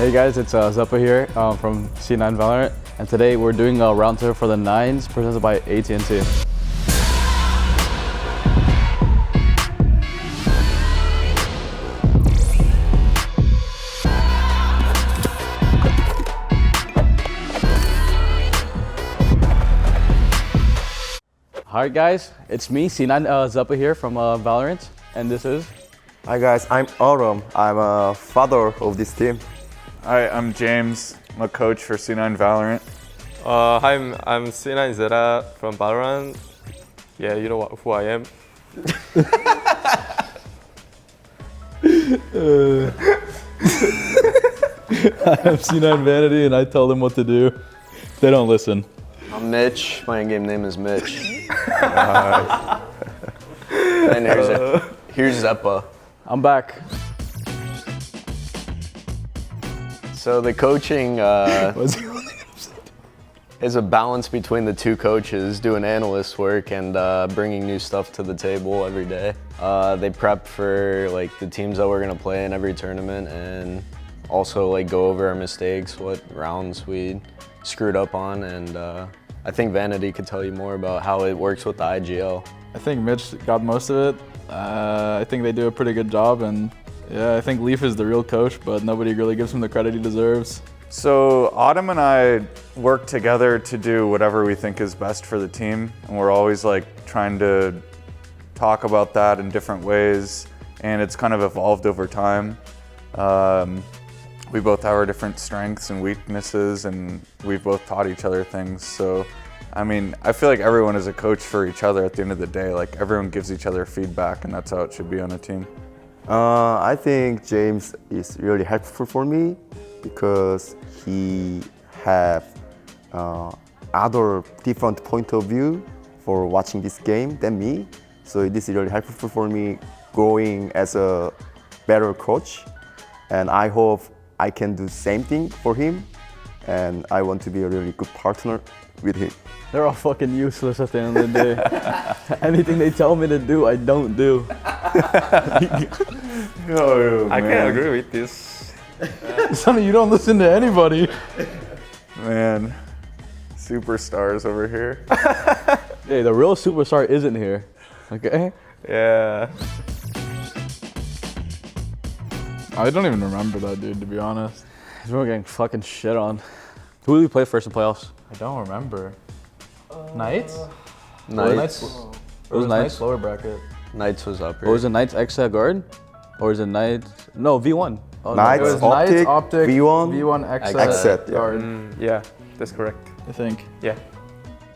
Hey guys, it's Xeppaa here from Cloud9 Valorant, and today we're doing a Roundtable for the Nines presented by AT&T. Alright guys, it's me, C9 Xeppaa here from Valorant, and this is... Hi guys, I'm Aurum. I'm a father of this team. Hi, I'm James. I'm a coach for C9 Valorant. Hi, I'm C9 Xeta from Valorant. Yeah, you know who I am. I'm C9 Vanity and I tell them what to do. They don't listen. I'm Mitch. My in-game name is Mitch. And here's Xeppaa. I'm back. So the coaching is a balance between the two coaches doing analyst work and bringing new stuff to the table every day. They prep for like the teams that we're gonna play in every tournament and also like go over our mistakes, what rounds we screwed up on, and I think Vanity could tell you more about how it works with the IGL. I think Mitch got most of it. I think they do a pretty good job, and yeah, I think Leaf is the real coach, but nobody really gives him the credit he deserves. So Autumn and I work together to do whatever we think is best for the team, and we're always like trying to talk about that in different ways, and it's kind of evolved over time. We both have our different strengths and weaknesses, and we've both taught each other things. So, I mean, I feel like everyone is a coach for each other at the end of the day. Like everyone gives each other feedback, and that's how it should be on a team. I think James is really helpful for me because he have other different point of view for watching this game than me. So this is really helpful for me growing as a better coach, and I hope I can do the same thing for him, and I want to be a really good partner with him. They're all fucking useless at the end of the day. Anything they tell me to do, I don't do. Oh, I can't agree with this. Sonny, you don't listen to anybody. Man, superstars over here. Hey, the real superstar isn't here, okay? Yeah. I don't even remember that dude, to be honest. We were getting fucking shit on. Who did we play first in playoffs? I don't remember. Knights? Knights. It was Knights. Lower bracket. Knights was up here. Or was it Knights Xeta guard? Or is it Knights? No, V1. Oh, Knights, It was Optic, Knights, Optic, V1, V1, Xeta, yeah. guard, Yeah, that's correct. I think. Yeah.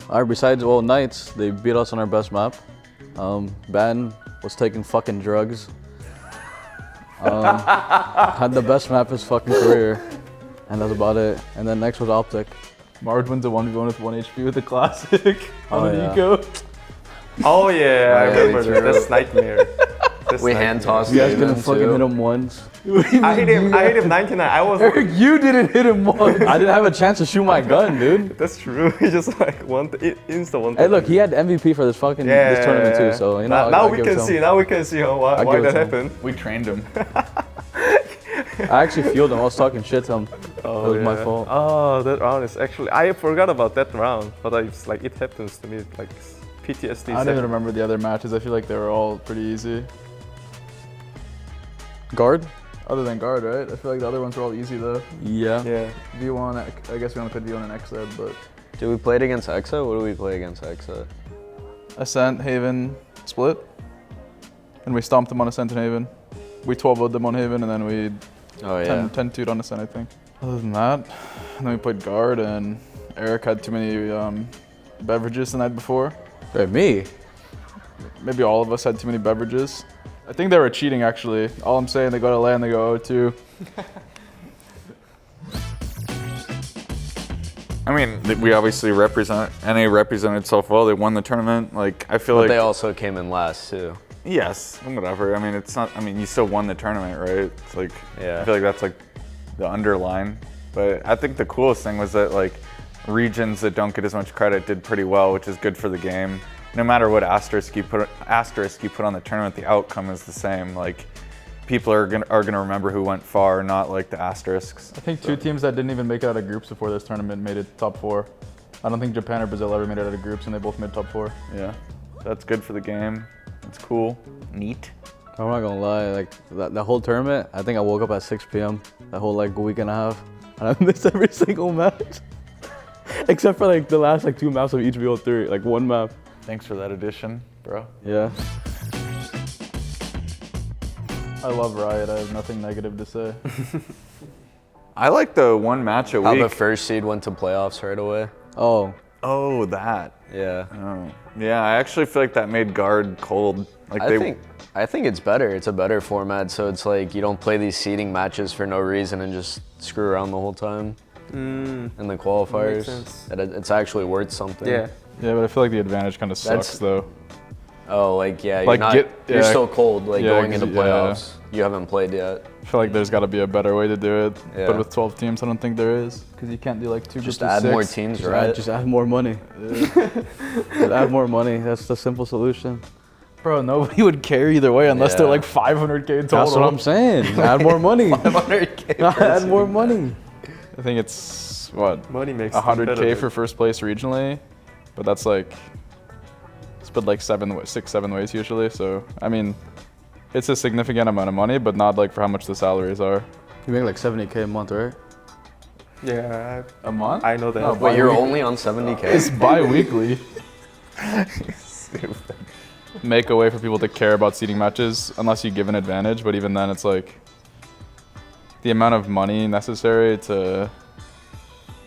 Alright, besides, well, Knights, they beat us on our best map. Ben was taking fucking drugs. Had the best map of his fucking career. And that's about it. And then next was Optic. Marge wins a 1v1 with 1 HP with a classic on an yeah. eco. Oh yeah, I remember true. that. That's nightmare. That's We nightmare. hand tossed You guys him couldn't fucking hit too. him once. I hit him 99. I was. Eric, you didn't hit him once. I didn't have a chance to shoot my gun, dude. That's true. He just like insta one. Hey, look, he had MVP for this fucking this tournament too. So you know, now I we give it can to see. him. Now we can see why give it that to him. happened. We trained him. I actually fueled him. I was talking shit to him. Oh, it was my fault. Oh, that round is actually. I forgot about that round, but it's like it happens to me like PTSD. I don't even remember the other matches. I feel like they were all pretty easy. Guard? Other than guard, right? I feel like the other ones were all easy though. Yeah. Yeah. V1, I guess we only played V1 and Xeta, but Did we play it against Xeta? What do we play against Xeta? Ascent, Haven, split. And we stomped them on Ascent and Haven. We 12-0'd them on Haven, and then we Oh yeah. 10-2'd on Ascent, I think. Other than that, and then we played guard, and Eric had too many beverages the night before. Hey, me? Maybe all of us had too many beverages. I think they were cheating, actually. All I'm saying, they go to LA and they go 0-2. I mean, we obviously NA represented itself well. They won the tournament. Like, I feel But like they also came in last too. yes, whatever. I mean, it's not. I mean, you still won the tournament, right? It's like Yeah. I feel like that's like the underline. But I think the coolest thing was that like regions that don't get as much credit did pretty well, which is good for the game. No matter what asterisk you put on the tournament, the outcome is the same. Like people are gonna remember who went far, not like the asterisks. I think two teams that didn't even make it out of groups before this tournament made it top 4. I don't think Japan or Brazil ever made it out of groups, and they both made top 4. Yeah, that's good for the game. It's cool, neat. I'm not gonna lie, like that whole tournament, I think I woke up at 6 p.m. that whole like week and a half, and I missed every single match. Except for like the last like 2 maps of each VO3, like 1 map. Thanks for that addition, bro. Yeah. I love Riot, I have nothing negative to say. I like the 1 match a How week. the first seed went to playoffs right away. Oh, Oh, that. Yeah. Oh, yeah. I actually feel like that made guard cold. Like I think it's better. It's a better format, so it's like you don't play these seeding matches for no reason and just screw around the whole time. In the qualifiers, sense. it's actually worth something. Yeah. Yeah, but I feel like the advantage kind of sucks though. Oh, like yeah, Like, you're still cold. Like Yeah, going into 'cause- yeah. playoffs, you haven't played yet. I feel like there's got to be a better way to do it. Yeah. But with 12 teams, I don't think there is. Because you can't do like 2 Just groups of add more 6. teams, just right? just add more money. Just add more money. That's the simple solution. Bro, nobody would care either way unless they're Yeah. like 500K total. That's what I'm saying. Add more money. 500K. Add more money. I think it's, what, Money makes 100K for first place regionally. But that's like, split like 6-7 ways usually. So, I mean, it's a significant amount of money, but not like for how much the salaries are. You make like 70K a month, right? Yeah, A month? I know that. No, Wait, you're bi-weekly. only on 70K? It's bi-weekly. Make a way for people to care about seeding matches unless you give an advantage, but even then it's like the amount of money necessary to,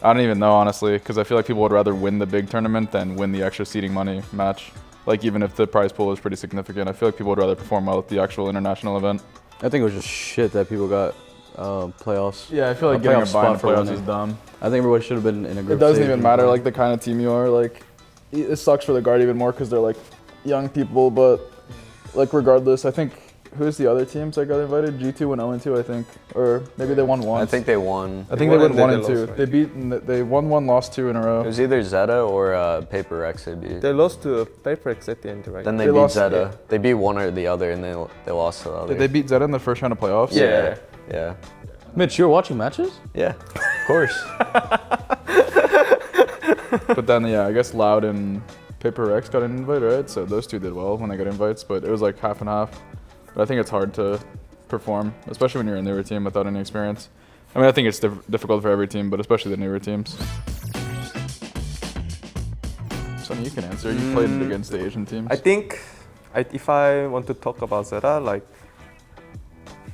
I don't even know honestly, because I feel like people would rather win the big tournament than win the extra seeding money match. Like even if the prize pool is pretty significant, I feel like people would rather perform well at the actual international event. I think it was just shit that people got playoffs. Yeah, I feel like A getting a playoff buy in spot for playoffs winning. is dumb. I think everybody should have been in a group. It doesn't stage even and matter play. like the kind of team you are. Like it sucks for the guard even more because they're like young people, but like regardless, I think who's the other teams that got invited? G2 went 0-2, I think, or maybe they won once. I think they won. I think they went 1 and they 2. lost, right? They beat. They won 1, lost 2 in a row. It was either Xeta or Paper Rex they beat. They lost to Paperx at the end, right? Then they They beat lost- Xeta. yeah. They beat one or the other, and they lost to the other. Did they beat Xeta in the first round of playoffs? Yeah. Yeah. Mitch, you're watching matches? Yeah. Of course. But then yeah, I guess Loud and Paper Rex got an invite, right? So those two did well when they got invites, but it was like half and half. But I think it's hard to perform, especially when you're a newer team without any experience. I mean, I think it's difficult for every team, but especially the newer teams. Sonny, you can answer. You played against the Asian teams. I think if I want to talk about Xeta, like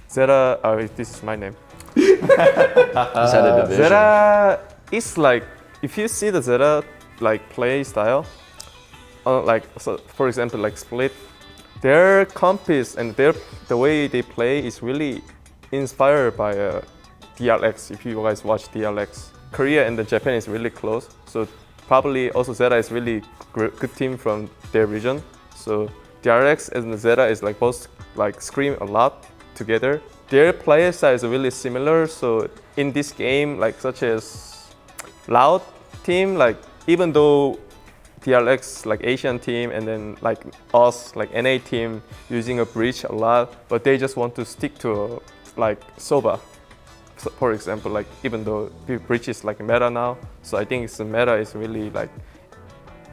Xeta, this is my name. Xeta division. Xeta is like, if you see the Xeta like play style, like so for example like Split, their comp is and the way they play is really inspired by DRX. If you guys watch DRX, Korea and Japan is really close, so probably also Xeta is really good team from their region. So DRX and Xeta is like both like scream a lot together. Their player style is really similar. So in this game, like such as Loud team, like even though DRX like Asian team and then like us like NA team using a breach a lot, but they just want to stick to like Soba. So, for example, like even though breach is like meta now, so I think the meta is really like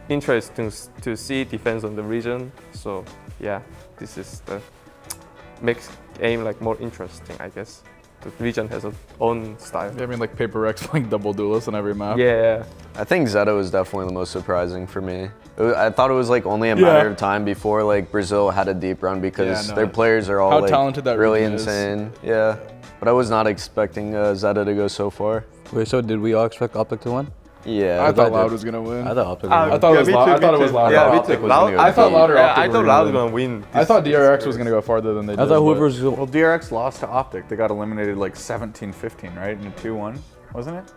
interesting to see defense on the region. So yeah, this is the makes game like more interesting, I guess. The region has its own style. Yeah, I mean, like Paper Rex playing double duelist on every map. Yeah. I think Xeta was definitely the most surprising for me. I thought it was like only a matter of time before like Brazil had a deep run because Yeah, no. their players are all How like talented that really region is. insane. Yeah, but I was not expecting Xeta to go so far. Wait, so did we all expect Optic to win? Yeah, I thought did. Loud was gonna win. I thought Optic Ah, would win. I thought it was me Loud. too, I thought me it was too. Loud. Yeah, me Optic too. was Loud, gonna go I thought deep. Loud or yeah, Optic I were thought gonna Loud win. gonna win. I thought DRX was gonna go farther than they did. I thought but- whoever's Well, DRX lost to Optic. They got eliminated like 17-15, right? In a 2-1, wasn't it?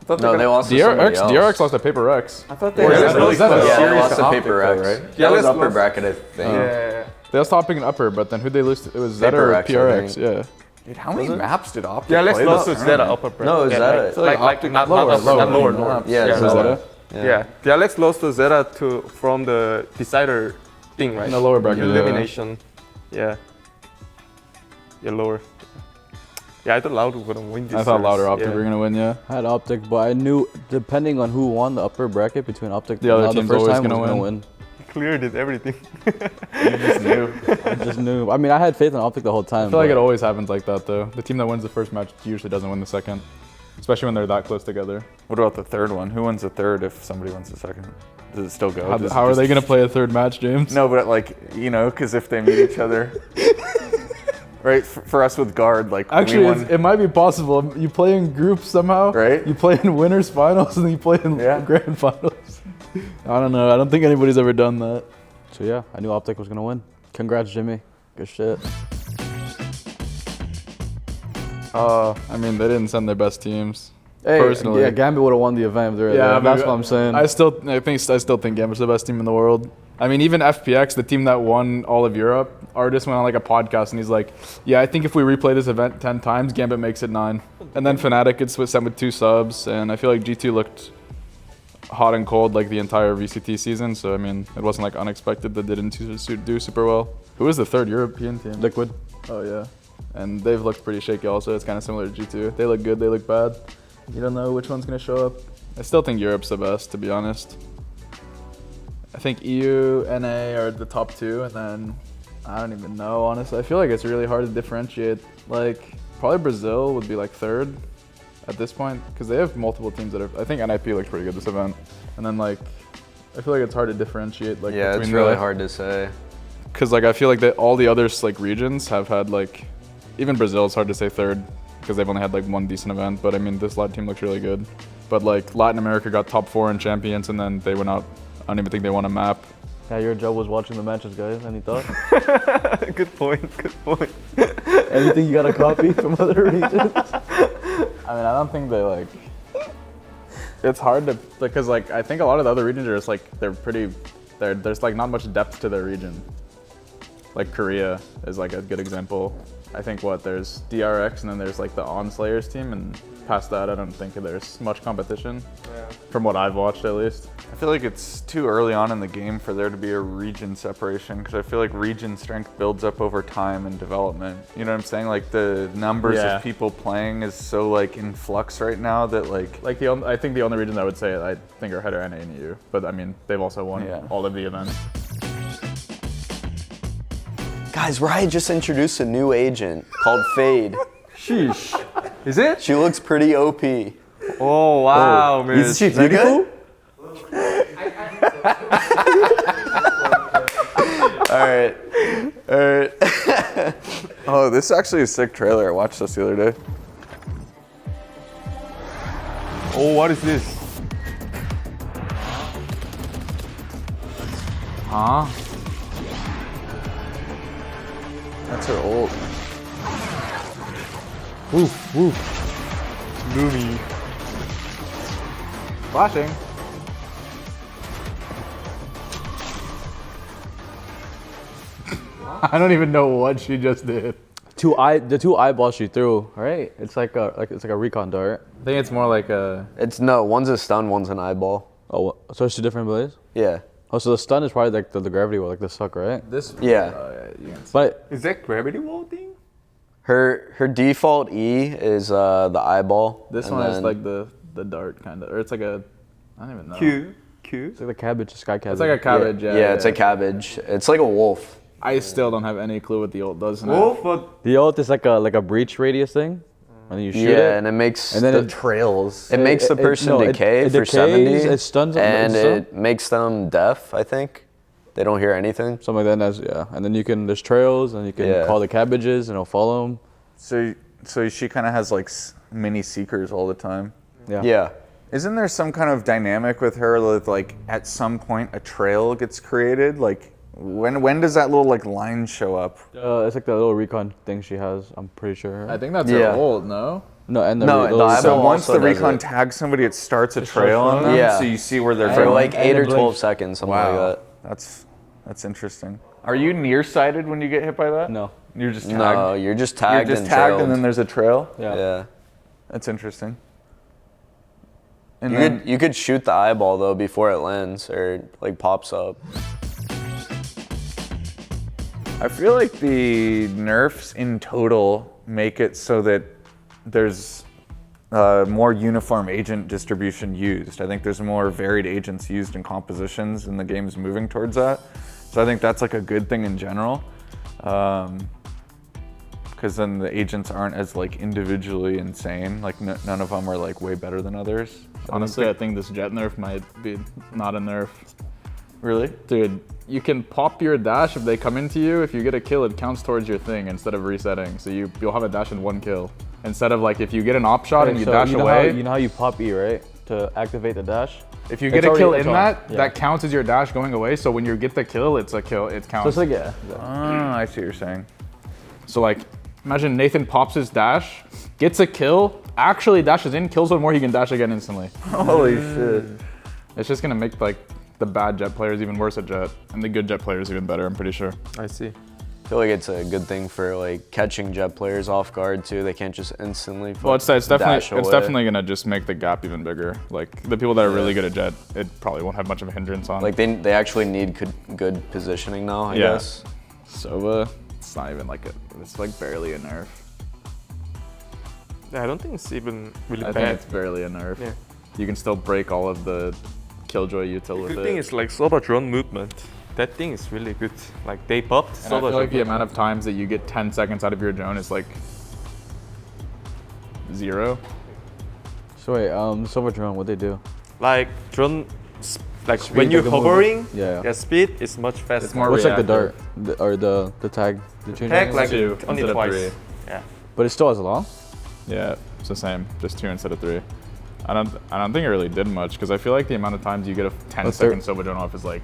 I thought No, they lost to somebody else. DRX lost to Paper Rex. I thought they Or had is a really that a- close yeah, Yeah, they series lost to Optic, Paper though, Rex. right? That was let's upper lost- bracket, I think. Yeah. They lost Topping and Upper, but then who they lose to? It was Zeta Paper or Rex, I PRX. think. Yeah. Dude, how many maps did Optic Yeah, let's play lost this to Xeta tournament? upper bracket. No, it was yeah, Xeta. like not lower, lower. lower. Yeah, yeah. Xeta. Yeah, the Alex lost to Xeta to from the decider thing, right? In the lower bracket, yeah. elimination. Yeah. Yeah, lower. Yeah, I thought Loud was gonna win this. I thought Louder Optic yeah. were gonna win, yeah. I had Optic, but I knew depending on who won the upper bracket between Optic The other and Loud, team's the first always time was gonna gonna win. win. Cleared it, everything. You just knew. I just knew. I mean, I had faith in Optic the whole time. I feel like but it always happens like that though. The team that wins the first match usually doesn't win the second, especially when they're that close together. What about the third one? Who wins the third if somebody wins the second? Does it still go? Does it How are just- they gonna play a third match, James? No, but like, you know, because if they meet each other. Right, for us with guard, like Actually, we won. it might be possible. You play in groups somehow. Right. You play in winners finals and then you play in Yeah. grand finals. I don't know. I don't think anybody's ever done that. So yeah, I knew Optic was gonna win. Congrats, Jimmy. Good shit. I mean, they didn't send their best teams. Hey, Personally. yeah, Gambit would have won the event. That's what I'm saying. I still think Gambit's the best team in the world. I mean, even FPX, the team that won all of Europe, Artist went on like a podcast and he's like, yeah, I think if we replay this event 10 times, Gambit makes it 9. And then Fnatic gets sent with 2 subs, and I feel like G2 looked hot and cold like the entire VCT season. So I mean, it wasn't like unexpected that they didn't do super well. Who was the third European team? Liquid. Oh yeah, and they've looked pretty shaky also. It's kind of similar to G2. They look good, they look bad. You don't know which one's gonna show up. I still think Europe's the best, to be honest. I think EU, NA are the top 2, and then I don't even know, honestly. I feel like it's really hard to differentiate. Like, probably Brazil would be like 3rd at this point, because they have multiple teams that are, I think NIP looks pretty good this event. And then like, I feel like it's hard to differentiate like Yeah, between it's really hard to say. Because like I feel like all the other like regions have had like, even Brazil, it's hard to say 3rd because they've only had like 1 decent event. But I mean, this Latin team looks really good. But like Latin America got top 4 in champions, and then they went out. I don't even think they won a map. Yeah, your job was watching the matches, guys. Any thoughts? Good point, good point. Anything you gotta copy from other regions? I mean, I don't think they like. It's hard to because like I think a lot of the other regions are just like there's like not much depth to their region. Like Korea is like a good example. I think there's DRX and then there's like the On-Slayers team, and past that I don't think there's much competition. Yeah. From what I've watched at least. I feel like it's too early on in the game for there to be a region separation, because I feel like region strength builds up over time and development. You know what I'm saying? Like the numbers Yeah. of people playing is so like in flux right now that like I think the only regions I would say I think are Header, NA, and EU. But I mean, they've also won Yeah. all of the events. Guys, Riot just introduced a new agent called Fade. Sheesh. Is it? She looks pretty OP. Oh, wow, man. Is she Is that beautiful? Alright. Alright. oh, this is actually a sick trailer. I watched this the other day. Oh, what is this? Huh? That's her ult. Woof, woof. Lumi. Flashing. I don't even know what she just did. The 2 eyeballs she threw, right? It's like a recon dart. I think it's more like a. One's a stun, one's an eyeball. Oh, so it's 2 different abilities? Yeah. Oh, so the stun is probably like the gravity wall, like the suck, right? This. Yeah. You can see. But Is that gravity wall thing? Her default E is the eyeball. This and one is then- like the dart kind of, or it's like a. I don't even know. Q. it's like the cabbage, sky cabbage. It's like a cabbage. Yeah. Yeah, it's a cabbage. It's like a wolf. I still don't have any clue what the ult does now. Wolf, but The ult is like a breach radius thing, and then you shoot Yeah, it. and it makes And then the it- trails. It makes the person no, it decay for decays, 70. it stuns them, and does it it makes them deaf, I think. They don't hear anything. Something like that. And and then there's trails, and you can Yeah. call the cabbages, and it'll follow them. So she kind of has like mini seekers all the time. Yeah. Isn't there some kind of dynamic with her with like at some point a trail gets created? Like when does that little like line show up? It's like the little recon thing she has. I'm pretty sure. I think that's Yeah. her ult. No. No, and the No, re- the little- eyeball So once also the does recon it. tags somebody, it starts a trail on them. Yeah. So you see where they're For going. like 8 or it 12 blinks. seconds, something Wow, like that's interesting. Are you nearsighted when you get hit by that? No. You're just that. tagged. No, you're just You're tagged just and tagged, trailed. and then there's a trail. Yeah. Yeah. That's interesting. And You then could, you could shoot the eyeball though before it lands or like pops up. I feel like the nerfs in total make it so that there's more uniform agent distribution used. I think there's more varied agents used in compositions, and the game's moving towards that. So I think that's like a good thing in general, because then the agents aren't as like individually insane. Like none of them are like way better than others. Honestly, I think this jet nerf might be not a nerf. Really? Dude, you can pop your dash if they come into you. If you get a kill, it counts towards your thing instead of resetting. So you'll have a dash and 1 kill. Instead of like if you get an op shot and you dash away. You know how you pop E, right? To activate the dash? If you get a kill in that counts as your dash going away. So when you get the kill, it's a kill. It counts. So it's like, yeah. I see what you're saying. So like, imagine Nathan pops his dash, gets a kill, actually dashes in, kills one more, he can dash again instantly. Holy shit. It's just gonna make like the bad jet players even worse at jet, and the good jet players even better, I'm pretty sure. I see. I feel like it's a good thing for like catching jet players off guard too. They can't just instantly. Well, it's definitely gonna just make the gap even bigger. Like the people that are really good at jet, it probably won't have much of a hindrance on. Like they actually need good positioning now, I guess. Sova, it's not even like it's like barely a nerf. Yeah, I don't think it's even really I bad. think it's barely a nerf. Yeah. You can still break all of the Killjoy util with it. The good thing is like Soba drone movement. That thing is really good. Like they buffed And I Soba feel like the drone. amount of times that you get 10 seconds out of your drone is like 0. So wait, Silver Drone, what they do? Like drone, like Speed, when you're like the hovering, Yeah. speed is much faster. It's more What's like the dart, reactive. or the tag? The change Tag angle? like 2 only instead of twice. 3. Yeah. But it's still as long? Yeah, it's the same, just 2 instead of 3. I don't think it really did much because I feel like the amount of times you get a 10-second Silver drone off is like.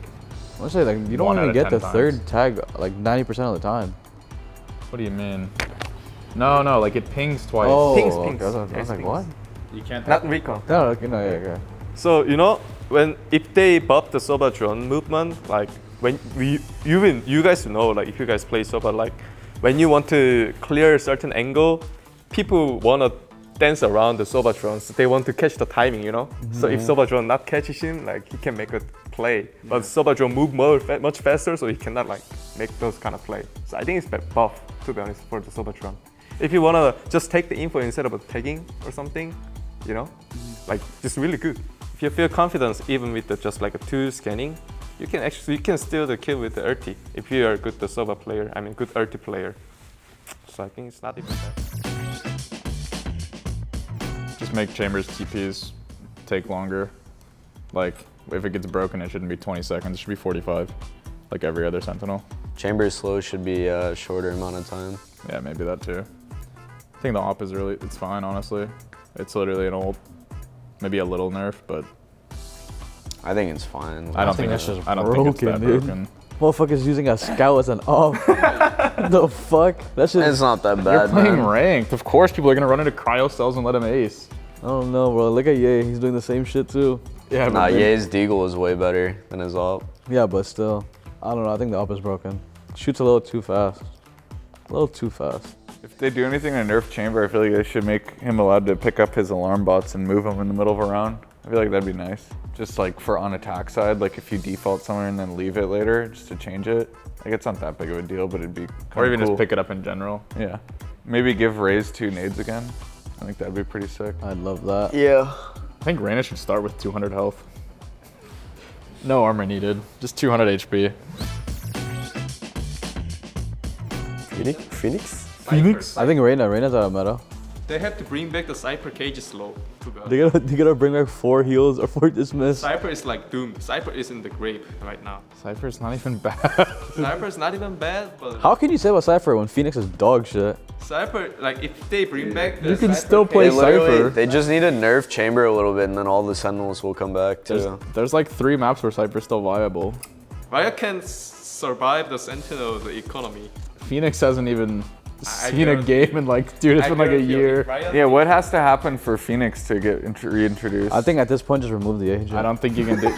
I want to say like you don't 1 even out of get the 10 third times. tag like 90% of the time. What do you mean? No, like it pings twice. Pings. okay. I was Yes, like, pings. what? You can't. Not recon. No, okay, no, yeah. So you know if they buff the Soba drone movement, like when you guys know, like if you guys play Soba, like when you want to clear a certain angle, people wanna dance around the Soba drones. They want to catch the timing, you know. So if Soba drone not catches him, like he can make a play. But Soba drone move much faster, so he cannot like make those kind of play. So I think it's buff, to be honest, for the Soba drone. If you wanna just take the info instead of tagging or something, you know, like just really good. If you feel confidence even with just like a 2 scanning, you can steal the kill with the ulti if you are a good Soba player. I mean, good ulti player. So I think it's not even bad. Just make Chambers TPs take longer. Like if it gets broken, it shouldn't be 20 seconds. It should be 45, like every other Sentinel. Chamber slow should be a shorter amount of time. Yeah, maybe that too. I think the op is it's fine, honestly. It's literally an old, maybe a little nerf, but I think it's fine. I don't think it's that broken. Motherfucker's using a scout as an off. The fuck? That's just. It's not that You're bad, playing man. ranked. Of course people are gonna run into cryo cells and let him ace. I don't know, bro. Look at Ye. He's doing the same shit too. Yeah, Nah, Ye's deagle is way better than his op. Yeah, but still. I don't know. I think the op is broken. Shoots a little too fast. A little too fast. If they do anything in a nerf chamber, I feel like they should make him allowed to pick up his alarm bots and move them in the middle of a round. I feel like that'd be nice. Just like for on attack side, like if you default somewhere and then leave it later just to change it. Like it's not that big of a deal, but it'd be kind of or even cool. just pick it up in general. Yeah. Maybe give Raze 2 nades again. I think that'd be pretty sick. I'd love that. Yeah. I think Reyna should start with 200 health. No armor needed, just 200 HP. Phoenix? Phoenix? I think Reyna's out of meta. They have to bring back the Cypher cage slow. They gotta bring back 4 heals or 4 dismiss. Cypher is like doomed. Cypher is in the grave right now. Cypher's not even bad. Cypher is not even bad, but How can you say about Cypher when Phoenix is dog shit? Cypher, like if they bring back the You can Cypher still play cage- Cypher. They just need to nerf Chamber a little bit, and then all the Sentinels will come back too. There's like 3 maps where Cypher's still viable. Riot can survive the Sentinel, the economy. Phoenix hasn't even I seen a guarantee- game in like, dude, it's been like a guarantee year. if Riot- Yeah, what has to happen for Phoenix to get reintroduced? I think at this point just remove the agent. I don't think you can do.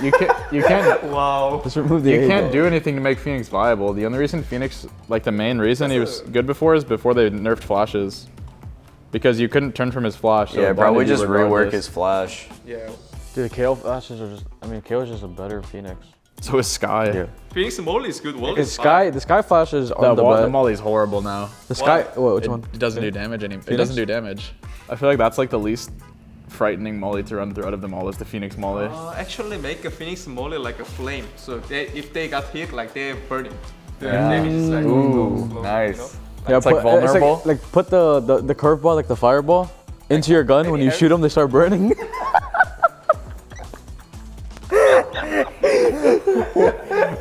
You can't. Wow. Just remove the You agent. can't do anything to make Phoenix viable. The only reason Phoenix, like the main reason he was good before is before they nerfed flashes. Because you couldn't turn from his flash. So Yeah, it probably blinded you just rework regardless. his flash. Yeah. Dude, KO flashes are just. I mean, KO is just a better Phoenix. So is Sky. Yeah. Phoenix Molly is good. Wall The is fine. sky flashes The, on the the bet. molly's horrible now. The sky. Whoa, which one? It doesn't do damage anymore. It Phoenix? doesn't do damage. I feel like that's like the least frightening molly to run through out of them all is the Phoenix molly. Actually make a Phoenix Molly like a flame. So if they got hit, like they're burning. Their Yeah. damage is like Ooh, slow, nice. Yeah, It's like vulnerable. Like put the curveball, like the fireball, into your gun. When you shoot them, they start burning.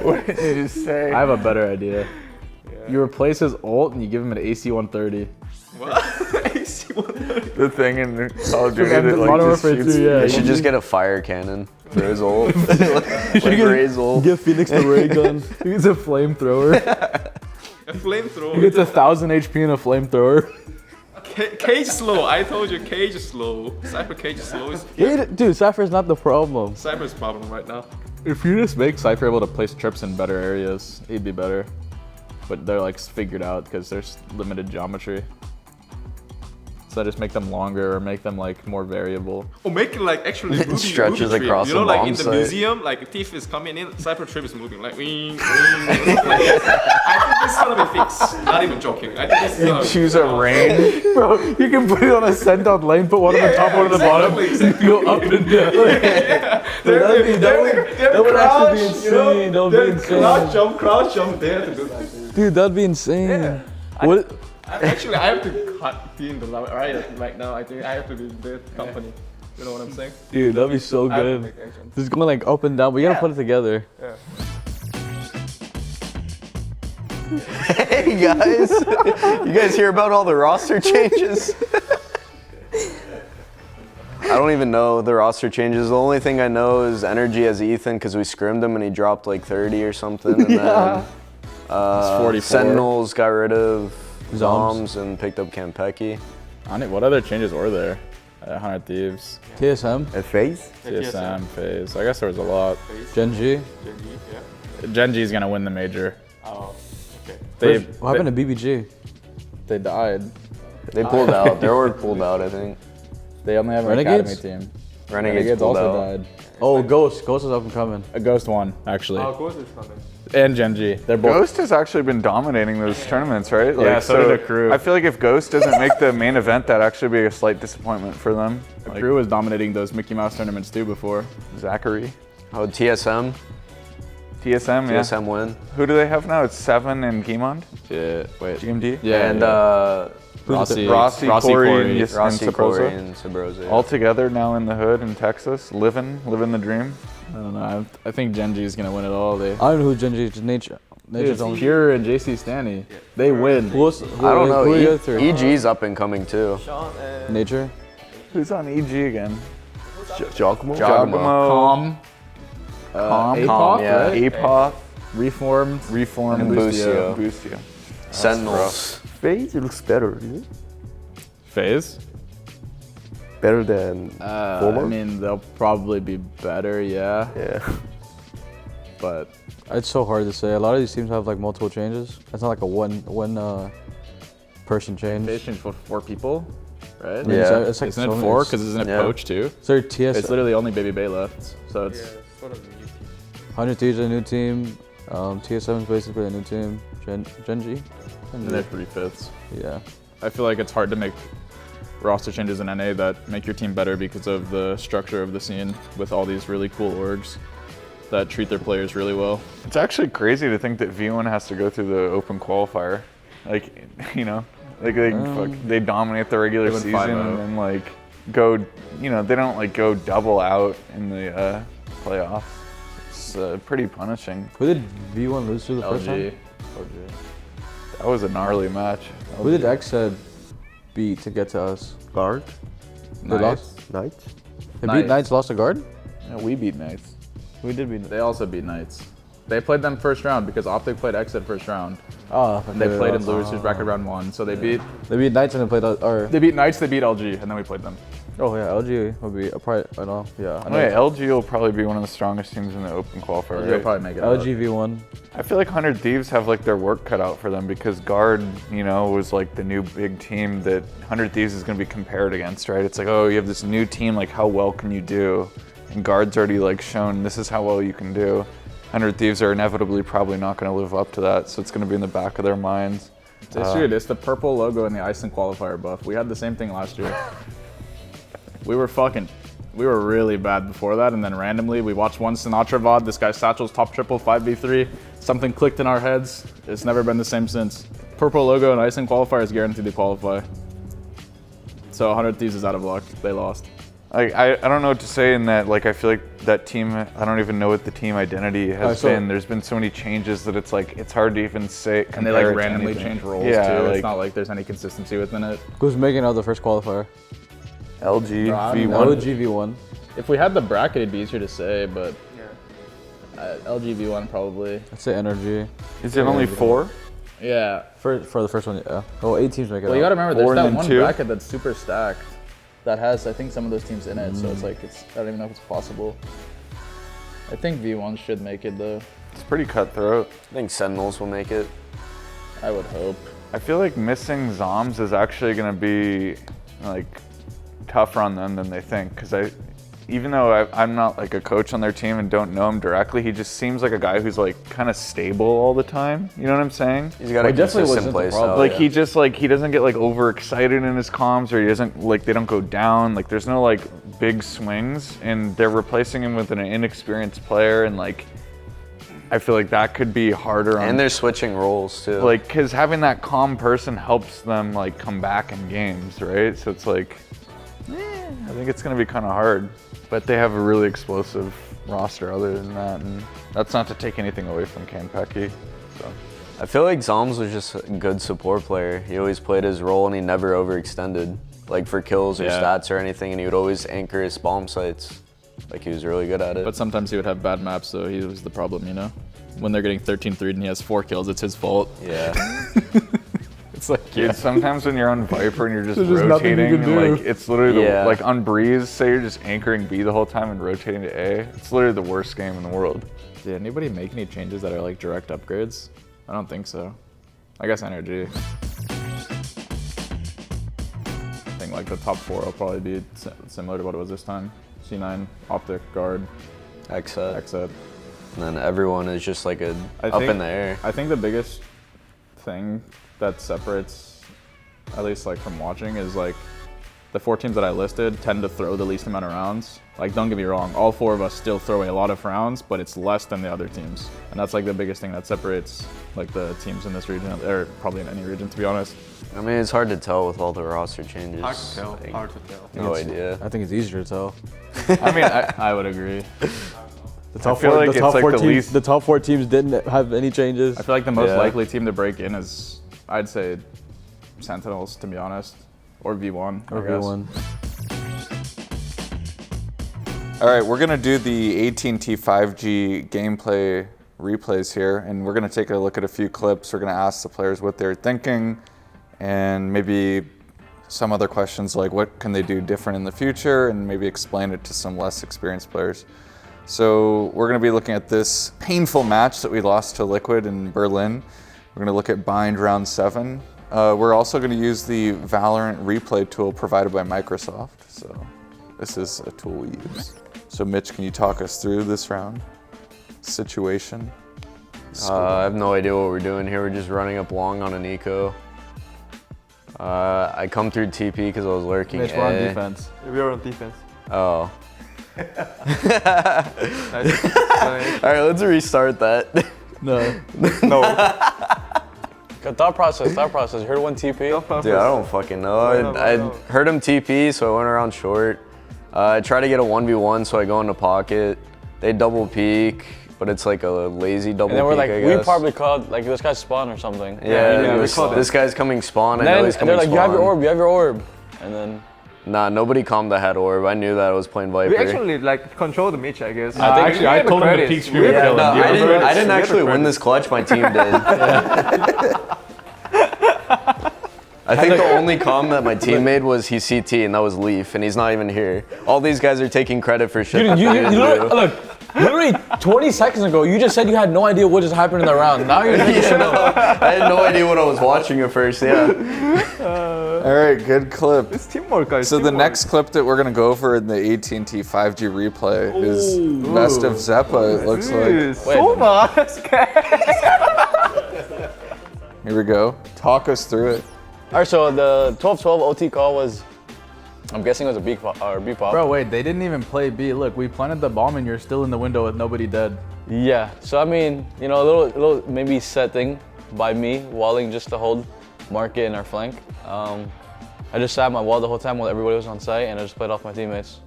What did you just say? I have a better idea. You replace his ult and you give him an AC 130. The thing in Call of Duty And that the like Modern just Warfare shoots. 2, yeah. They should just get a fire cannon for his ult. like Ray's ult. Give Phoenix the ray gun. He gets a flamethrower. A flamethrower. He gets 1,000 HP in a flamethrower. Cage slow. I told you, cage is slow. Cypher cage is slow. Dude, Cypher's not the problem. Cypher's problem right now. If you just make Cypher able to place trips in better areas, he'd be better. But they're like figured out because there's limited geometry. So just make them longer or make them like more variable. Or make it like actually moving, stretches moving trip. across You know, the like bomb in the site. museum, like a thief is coming in, Cypher trip is moving, like wing, wing. I think this is gonna be fixed. Not even joking. I think this is gonna Choose a range. Bro, you can put it on a send out lane, put one on the top, one on the bottom. Exactly. Go up and down. That would actually be insane. That would be insane. Crouch jump, they have to do that. Dude, that'd be insane. What? Actually, I have to be in the right now. I think I have to be the company. You know what I'm saying? Dude, that'd be so I have to good. make action. Just going like up and down. We gotta put it together. Hey guys, you guys hear about all the roster changes? I don't even know the roster changes. The only thing I know is Energy has Ethan because we scrimmed him and he dropped like 30 or something. And then 44. Sentinels got rid of Zombs. Zombs and picked up Campeki. What other changes were there? 100 Thieves, TSM, And FaZe? TSM, FaZe. I guess there was a lot. Gen G. Gen G's gonna win the major. Oh, okay. What happened to BBG? They died. They pulled out. Their org pulled out, I think. They only have an Renegades? academy team. Renegades pulled also out. died. Oh, Ghost. Ghost is up and coming. A Ghost won, actually. Oh, Ghost is coming. And Gen G. They're both. Ghost has actually been dominating those tournaments, right? Yeah, so did Accru. I feel like if Ghost doesn't make the main event, that'd actually be a slight disappointment for them. The crew was dominating those Mickey Mouse tournaments too before. Zachary. Oh, TSM. TSM, yeah. TSM win. Who do they have now? It's Seven and Guimond? Yeah, wait. GMD? Yeah, And Rossi, Rossi, Corey, and Rossi, Sabrosa. Corey, and Sabrosa. All together now in the hood in Texas, living the dream. I don't know. I think Gen G is gonna win it all. They. I don't know who Gen G is. Nature. Nature's It's only. Pure and JC Stanny. They win. Who I don't know. Who are the other three? EG's up and coming too. Sean and Nature. Who's on EG again? Giacomo? Calm. Calm, APOC, yeah. right? APOC, Reformed. Reform, And Boostio. Boostio. Sentinels. FaZe looks better, is it? FaZe. Better than former? I mean, they'll probably be better, yeah. Yeah. But It's so hard to say. A lot of these teams have like multiple changes. It's not like a one person change. FaZe changed for 4 people, right? I mean, Yeah. It's like Isn't so it many- 4? Because isn't it Yeah. Poach too? So TS. It's literally only Baby Bay left. So it's sort of new team. 100 Thieves is a new team. TSM is basically a new team. Gen G. and they're 3/5. Yeah. I feel like it's hard to make roster changes in NA that make your team better because of the structure of the scene with all these really cool orgs that treat their players really well. It's actually crazy to think that V1 has to go through the open qualifier. Like, you know, like they dominate the regular They went season 5-0. and then like go, you know, they don't like go double out in the playoff. It's pretty punishing. Who did V1 lose to the first LG. time? That was a gnarly match. Who did Xeta beat to get to us? Guard? They lost. Knight? They beat Knights. Knights, lost to Guard? Yeah, we beat Knights. We did beat They also beat Knights. They played them first round because Optic played Xet first round. Oh, And they played in Lewis's bracket round 1. So they beat Knights and they played or Knights, they beat LG, and then we played them. oh yeah, LG will be a part. I know. Yeah. I know. Okay, LG will probably be one of the strongest teams in the open qualifier, They'll right? probably make it LG out. V1. I feel like 100 Thieves have like their work cut out for them because Guard, you know, was like the new big team that 100 Thieves is going to be compared against, right? It's like, oh, you have this new team, like how well can you do? And Guard's already like shown this is how well you can do. 100 Thieves are inevitably probably not going to live up to that, so it's going to be in the back of their minds. Dude, it's the purple logo in the Iceland qualifier buff. We had the same thing last year. We were really bad before that, and then randomly we watched one Sinatra VOD, this guy Satchel's top triple 5v3. Something clicked in our heads. It's never been the same since. Purple logo in Iceland qualifier is guaranteed to qualify. So 100 Thieves is out of luck. They lost. I don't know what to say in that. Like, I feel like that team, I don't even know what the team identity has been. There's been so many changes that it's like, it's hard to even say. And they like randomly change roles too. Like, it's not like there's any consistency within it. Who's making out the first qualifier? LG V1. LG V1. If we had the bracket, it'd be easier to say, but LG V1 probably. I'd say Energy. Is it only 4? Yeah. For the first one, yeah. Oh, 8 teams make it Well, out. you gotta remember, there's 4 that and one 2. bracket that's super stacked that has, I think, some of those teams in it. So it's like, I don't even know if it's possible. I think V1 should make it though. It's pretty cutthroat. I think Sentinels will make it. I would hope. I feel like missing Zoms is actually going to be like tougher on them than they think, because even though I'm not like a coach on their team and don't know him directly, he just seems like a guy who's like kind of stable all the time. You know what I'm saying? He's got a consistent play style. Like he just like, he doesn't get like overexcited in his comms, or he doesn't like, they don't go down. Like there's no like big swings, and they're replacing him with an inexperienced player, and like I feel like that could be harder on. And they're switching roles too. Like, cause having that calm person helps them like come back in games, right? So it's like, I think it's gonna be kind of hard. But they have a really explosive roster other than that, and that's not to take anything away from Kanpeki. So. I feel like Zoms was just a good support player. He always played his role and he never overextended, like for kills or stats or anything, and he would always anchor his bomb sites. Like he was really good at it. But sometimes he would have bad maps, so he was the problem, you know? When they're getting 13-3'd and he has 4 kills, it's his fault. Yeah. It's like, Dude, sometimes when you're on Viper and you're just There's nothing you rotating, can do. like it's literally Yeah. like on Breeze, say you're just anchoring B the whole time and rotating to A. It's literally the worst game in the world. did anybody make any changes that are like direct upgrades? I don't think so. I guess Energy. I think like the top 4 will probably be similar to what it was this time. C9, Optic, Guard, Xeta. Xet. And then everyone is just like up in the air. I think the biggest thing that separates, at least like from watching, is like the 4 teams that I listed tend to throw the least amount of rounds. Like, don't get me wrong, all 4 of us still throw a lot of rounds, but it's less than the other teams. And that's like the biggest thing that separates like the teams in this region, or probably in any region, to be honest. I mean, it's hard to tell with all the roster changes. Hard to tell. Like, Hard to tell. no idea. I think it's easier to tell. I mean, I would agree. The top feel 4, like the it's top like 4 the teams, least- the top 4 teams didn't have any changes. I feel like the most Yeah. likely team to break in is, I'd say, Sentinels, to be honest, or V1. Or I guess. V1. All right, we're gonna do the AT&T 5G gameplay replays here, and we're gonna take a look at a few clips. We're gonna ask the players what they're thinking, and maybe some other questions like what can they do different in the future, and maybe explain it to some less experienced players. So we're gonna be looking at this painful match that we lost to Liquid in Berlin. We're gonna look at Bind round 7. We're also gonna use the Valorant replay tool provided by Microsoft. So this is a tool we use. So Mitch, can you talk us through this round situation? I have no idea what we're doing here. We're just running up long on an eco. I come through TP because I was lurking. Mitch, we're on defense. We are on defense. Oh. Nice. All right, let's restart that. No. No. Good thought process. You heard one TP? No purpose. Dude, I don't fucking know. I heard him TP, so I went around short. I tried to get a 1v1, so I go into pocket. They double peek, but it's like a lazy double And then we're peek, like, I we guess. probably called, like, this guy's spawn or something. Yeah, we called it. this guy's coming spawn. And I know then he's and coming they're like, spawn. you have your orb. And then, Nah, nobody calmed the head orb. I knew that I was playing Viper. We actually like control the mitch, I guess. Actually, I told him to peek screen Yeah, kill him. no, Do you I remember? didn't We had actually a win credit. this clutch. My team did. I think the only comm that my team made was he CT, and that was Leaf, and he's not even here. All these guys are taking credit for shit. you that they didn't do. look, Literally 20 seconds ago, you just said you had no idea what just happened in the round. Now you're saying you should know. I had no idea what I was watching at first, yeah. All right, good clip. It's teamwork, guys. So the next clip that we're gonna go over in the AT&T 5G replay is best of Xeppaa, it looks like. So much. Here we go. Talk us through it. All right, so the 12-12 OT call was, I'm guessing it was a B pop. Bro, wait, they didn't even play B. Look, we planted the bomb and you're still in the window with nobody dead. Yeah, so I mean, you know, a little maybe set thing by me, walling just to hold market in our flank. I just sat at my wall the whole time while everybody was on site, and I just played off my teammates.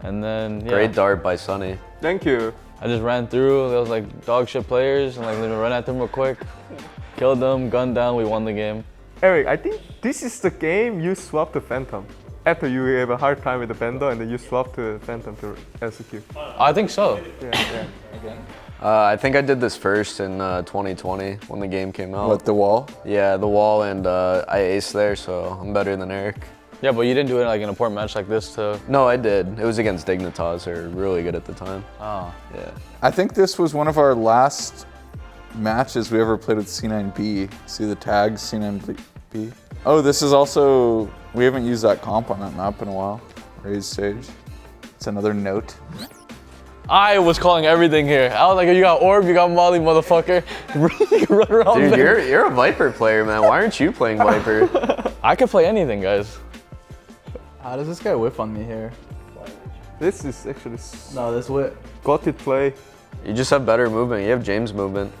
And then, yeah. Great dart by Sunny. Thank you. I just ran through, there was like dog shit players, and like let me run at them real quick. Killed them, gunned down, we won the game. Eric, I think this is the game you swap to Phantom. After you have a hard time with the Vandal and then you swap to Phantom to execute. I think so. Yeah. I think I did this first in 2020 when the game came out. What, the wall? Yeah, the wall, and I aced there, so I'm better than Eric. Yeah, but you didn't do it like in an important match like this to... No, I did. It was against Dignitas, who were really good at the time. Oh. Yeah. I think this was one of our last matches we ever played with C9B. See the tags, C9B? Oh, this is also, we haven't used that comp on that map in a while. Raised Sage. It's another note. I was calling everything here. I was like, you got Orb, you got Molly, motherfucker. Run around. Dude, you're a Viper player, man. Why aren't you playing Viper? I can play anything, guys. How does this guy whiff on me here? This is actually No, this whip. got it play. You just have better movement. You have James movement.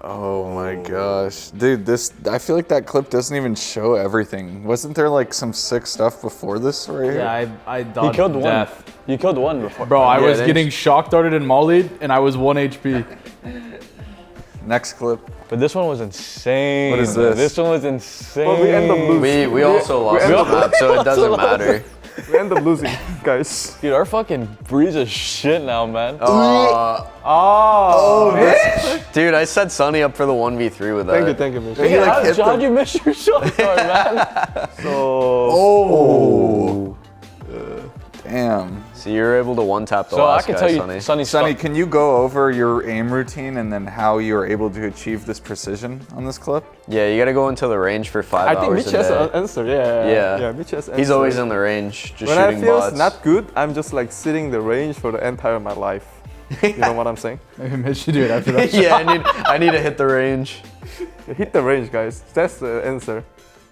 Oh my gosh. Dude, I feel like that clip doesn't even show everything. Wasn't there like some sick stuff before this right here? Yeah, I You dodged killed death. one. You killed one before. Bro, I was then- getting shock darted and mollied, and I was 1 HP. Next clip. But this one was insane. What is this? This one was insane. But we end up losing. We also lost the map, so it doesn't matter. We end up losing, guys. Dude, our fucking breeze is shit now, man. Dude, I set Sunny up for the 1v3 with that. Thank you, Mitch. Hey, how'd you miss your shot card, man? Oh. Damn. So you're able to one-tap the So I last can guy, tell you, Sunny. Sunny, Sunny, can you go over your aim routine and then how you were able to achieve this precision on this clip? Yeah, you gotta go into the range for 5 I think hours Mitch a has day. an answer, yeah. Yeah. Mitch has He's answer. always in the range, just When I shooting feel bots. not good, I'm just like sitting the range for the entire of my life. You know what I'm saying? Maybe Mitch should do it after that. Yeah, I need to hit the range. Hit the range, guys. That's the answer.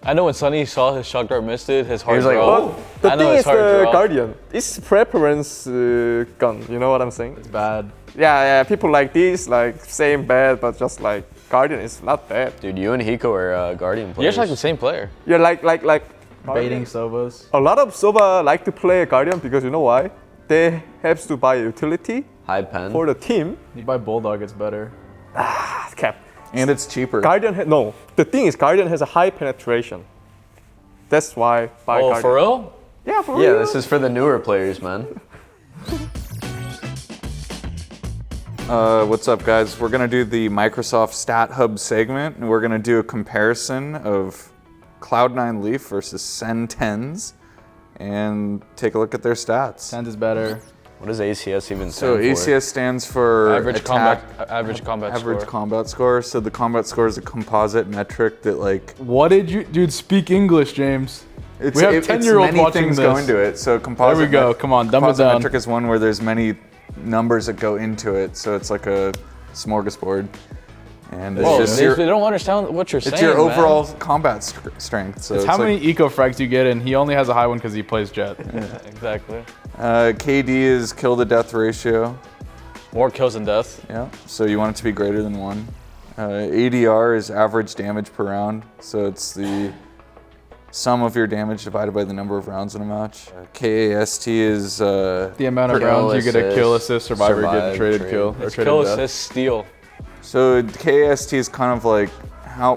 I know when Sunny saw his shock dart missed it, his heart was like, dropped. But the I know thing his is heart the dropped. Guardian. It's preference gun, you know what I'm saying? It's bad. Yeah, people like this, like same bad, but just like Guardian is not bad. Dude, you and Hiko are Guardian You're players. just like the same player. Yeah, like Baiting Sovas. a lot of Soba like to play Guardian because you know why? They have to buy utility High pen. for the team. You buy Bulldog, it's better. Cap. And it's cheaper. Guardian, no. The thing is, Guardian has a high penetration. That's why buy Oh, Guardian. for real? Yeah, for Yeah, real. this is for the newer players, man. What's up, guys? We're gonna do the Microsoft Stat Hub segment, and we're gonna do a comparison of Cloud9 Leaf versus Sen10s, and take a look at their stats. Send is better. What does ACS even So stand for? ACS stands for Average attack, combat average score. combat score. So the combat score is a composite metric that like What did you, dude? Speak English, James. it's, We have it's 10-year-olds many watching things this. go into it. So composite. There we go. Come on, dumb it composite down. metric is one where there's many numbers that go into it. So it's like a smorgasbord, and it's Whoa, just they your, don't understand what you're saying, it's your man. overall combat strength. So It's it's how like, many eco frags you get, and he only has a high one because he plays Jet. Exactly. KD is kill to death ratio. More kills than death. Yeah. So you want it to be greater than 1. ADR is average damage per round. So it's the sum of your damage divided by the number of rounds in a match. KAST is The amount of Kill rounds you get a assist, kill assist, survivor get survive, traded trade. kill, or It's traded kill, death. assist, steal. so KAST is kind of like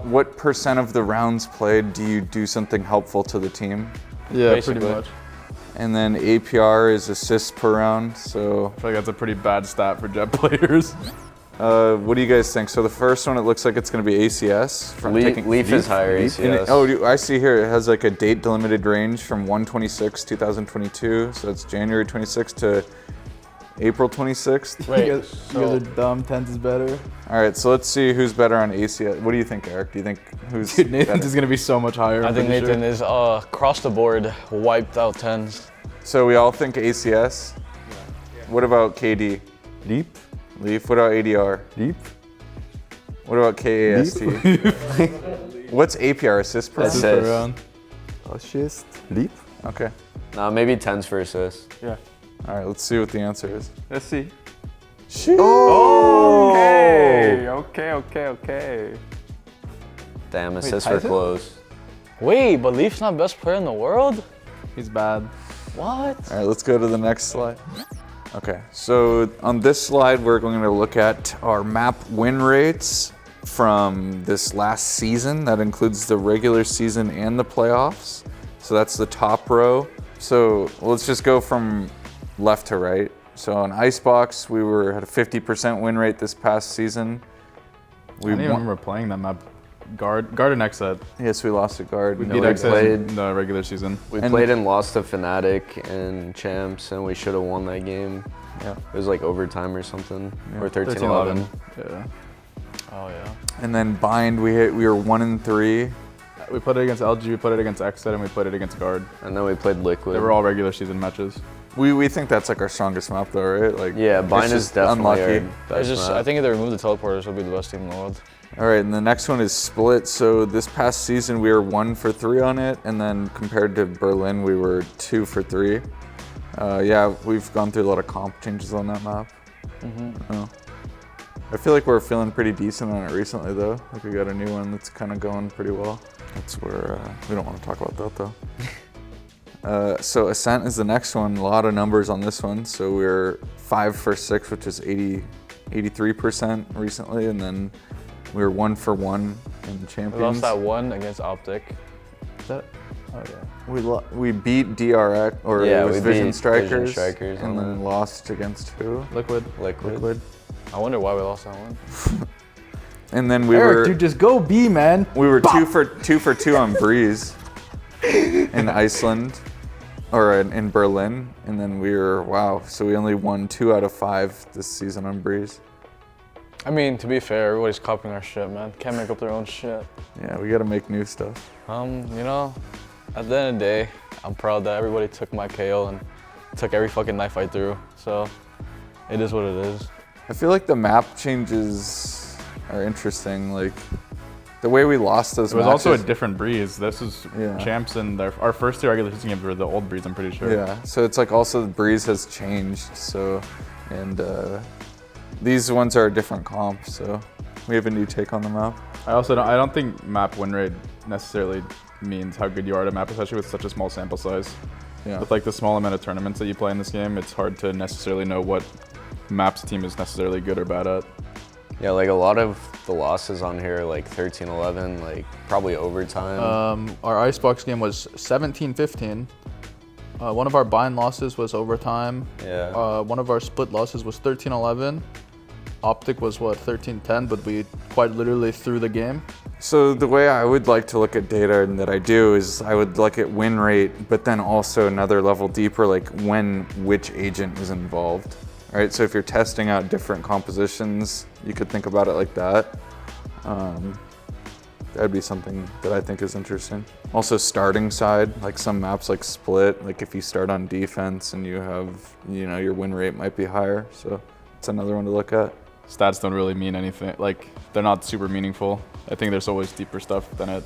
what percent of the rounds played do you do something helpful to the team? Yeah, basically. pretty much. And then APR is assists per round. So I feel like that's a pretty bad stat for Jet players. What do you guys think? So the first one, it looks like it's going to be ACS. Leaf is higher ACS. I see here it has like a date delimited range from 1/26/2022. So it's January 26th to April 26th. Wait, you guys are dumb. 10s is better. All right, so let's see who's better on ACS. What do you think, Eric? Do you think who's Dude, Nathan's better? is going to be so much higher. I think Nathan is across the board wiped out 10s. So we all think ACS? Yeah. What about KD? Leap. Leaf. What about ADR? Leap. What about KAST? What's APR? Assist per round? Assist. Assist. Leap. Okay. Nah, maybe 10s for assist. Yeah. All right, let's see what the answer is. Let's see. Oh! Okay. Damn, assists were Tyson? close. Wait, but Leaf's not best player in the world? He's bad. What? All right, let's go to the next slide. Okay, so on this slide, we're going to look at our map win rates from this last season. That includes the regular season and the playoffs. So that's the top row. So let's just go from left to right. So on Icebox, we had a 50% win rate this past season. I don't even remember playing that map. Guard and Xeta. Yes, we lost a guard. We No, beat we Xeta played- in the regular season. We And- played and lost to Fnatic and Champs, and we should have won that game. Yeah. It was like overtime or something, Yeah. or 13-11. Yeah. Oh, yeah. And then Bind, we were 1-3. We played it against LG, we played it against Xeta, and we played it against Guard. And then we played Liquid. They were all regular season matches. We think that's like our strongest map though, right? Like Yeah, it's Bind is just definitely unlucky. our best I map. think if they remove the teleporters, it'll be the best team in the world. All right, and the next one is Split. So this past season we were 1-3 on it, and then compared to Berlin we were 2-3. Yeah, we've gone through a lot of comp changes on that map. Oh. I feel like we're feeling pretty decent on it recently though. Like we got a new one that's kind of going pretty well. That's where we don't want to talk about that though. So Ascent is the next one. A lot of numbers on this one. So we're 5-6, which is 83% recently, and then we were 1-1 in We Champions. lost that one against Optic. Oh, yeah. We beat DRX, or Yeah, it was we Vision beat Strikers, Vision Strikers and on then that. lost against who? Liquid. Liquid. I wonder why we lost that one. And then we Eric, were dude, just go B, man. we were 2 for 2 on Breeze in Iceland, or in Berlin, and then we were so we only won 2 out of 5 this season on Breeze. I mean, to be fair, everybody's copying our shit, man. Can't make up their own shit. Yeah, we got to make new stuff. You know, at the end of the day, I'm proud that everybody took my KO and took every fucking knife fight through. So, it is what it is. I feel like the map changes are interesting. Like the way we lost those It was matches. also a different Breeze. This is Yeah. Champs, and our first 2 regular season games were the old Breeze, I'm pretty sure. Yeah, so it's like also the Breeze has changed. So, and these ones are a different comp. So we have a new take on the map. I don't think map win rate necessarily means how good you are at a map, especially with such a small sample size. Yeah. With like the small amount of tournaments that you play in this game, it's hard to necessarily know what maps team is necessarily good or bad at. Yeah, like a lot of the losses on here, like 13-11, like probably overtime. Our Icebox game was 17-15. One of our bind losses was overtime. Yeah. One of our split losses was 13-11. Optic was 13-10, but we quite literally threw the game. So the way I would like to look at data and that I do is I would look at win rate, but then also another level deeper, like which agent is involved. All right, so if you're testing out different compositions, you could think about it like that. That'd be something that I think is interesting. Also starting side, like some maps like Split, like if you start on defense and you have, your win rate might be higher. So it's another one to look at. Stats don't really mean anything. Like, they're not super meaningful. I think there's always deeper stuff than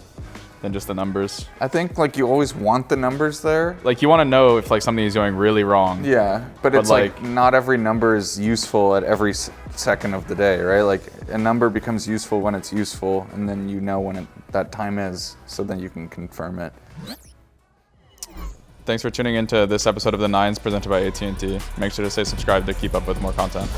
just the numbers. I think like you always want the numbers there. Like, you want to know if like something is going really wrong. Yeah, but it's like like not every number is useful at every second of the day, right? Like a number becomes useful when it's useful, and then you know when that time is, so then you can confirm it. Thanks for tuning into this episode of The Nines presented by AT&T. Make sure to stay subscribed to keep up with more content.